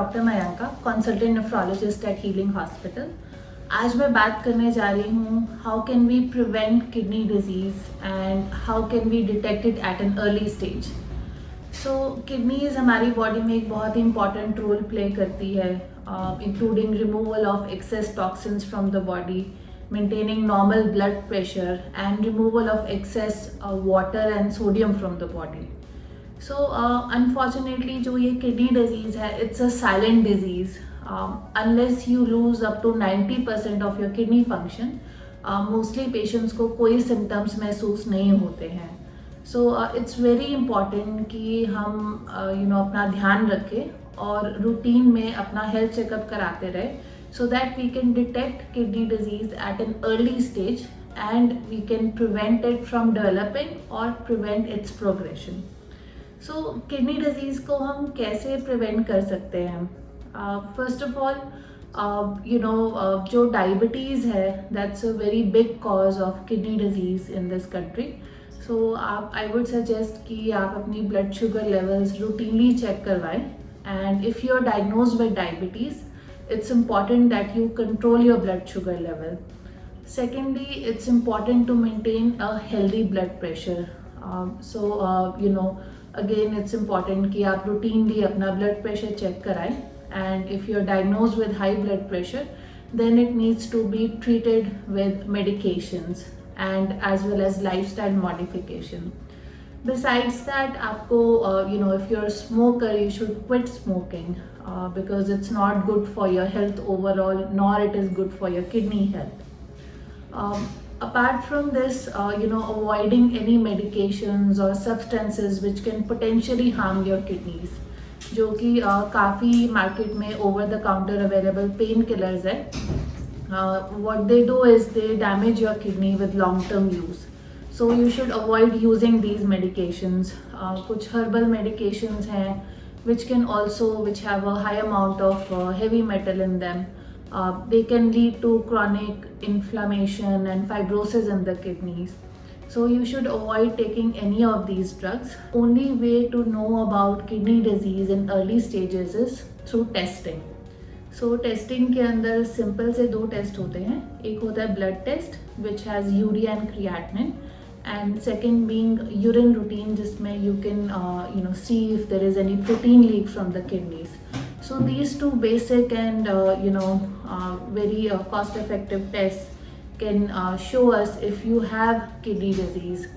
Doctor Mayanka, consultant nephrologist at healing hospital. आज मैं बात करने जा रही हूँ how can we prevent kidney disease and how can we detect it at an early stage. So kidneys हमारी बॉडी में एक बहुत ही इंपॉर्टेंट रोल प्ले करती है, including removal of excess toxins from the body, maintaining normal blood pressure and removal of excess water and sodium from the body. So unfortunately जो ये kidney disease है, it's a silent disease. Unless you lose up to 90% of your kidney function, mostly patients को कोई symptoms महसूस नहीं होते हैं. So it's very important कि हम अपना ध्यान रखें और रूटीन में अपना हेल्थ चेकअप कराते रहें, so that we can detect kidney disease at an early stage and we can prevent it from developing or prevent its progression. So kidney disease को हम कैसे prevent कर सकते हैं? First of all, जो diabetes है, that's a very big cause of kidney disease in this country. So I would suggest कि आप अपनी blood sugar levels routinely check करवाएं, and if you're diagnosed with diabetes, it's important that you control your blood sugar level. Secondly, it's important to maintain a healthy blood pressure. Again, it's important कि आप routinely अपना blood pressure check कराएं, and if you're diagnosed with high blood pressure, then it needs to be treated with medications and as well as lifestyle modification. Besides that, आपको if you're a smoker, you should quit smoking because it's not good for your health overall, nor it is good for your kidney health. Apart from this, avoiding any medications or substances which can potentially harm your kidneys, जो कि काफ़ी market में over the counter available pain killers है. What they do is they damage your kidney with long term use. So you should avoid using these medications. कुछ herbal medications हैं which have a high amount of heavy metal in them. They can lead to chronic inflammation and fibrosis in the kidneys. So you should avoid taking any of these drugs. Only way to know about kidney disease in early stages is through testing. So testing के अंदर simple से दो test होते हैं. एक होता है blood test which has urea and creatinine, and second being urine routine जिसमें you can see if there is any protein leak from the kidneys. So these two basic and very cost effective tests can show us if you have kidney disease.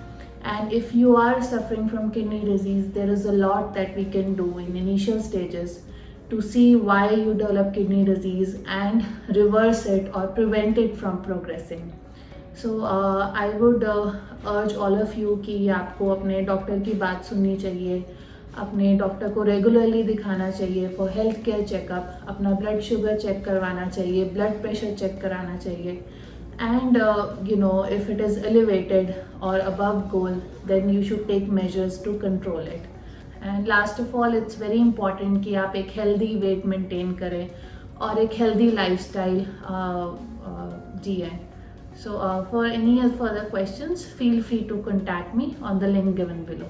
And if you are suffering from kidney disease, there is a lot that we can do in initial stages to see why you develop kidney disease and reverse it or prevent it from progressing. So I would urge all of you कि आपको अपने doctor की बात सुननी चाहिए, अपने doctor को regularly दिखाना चाहिए फॉर हेल्थ केयर चेकअप, अपना ब्लड शुगर चेक करवाना चाहिए, ब्लड प्रेशर चेक कराना चाहिए, and if it is elevated or above goal, then you should take measures to control it. And last of all, it's very important कि आप एक healthy weight maintain करें और एक healthy lifestyle जिएं. So for any further questions, feel free to contact me on the link given below.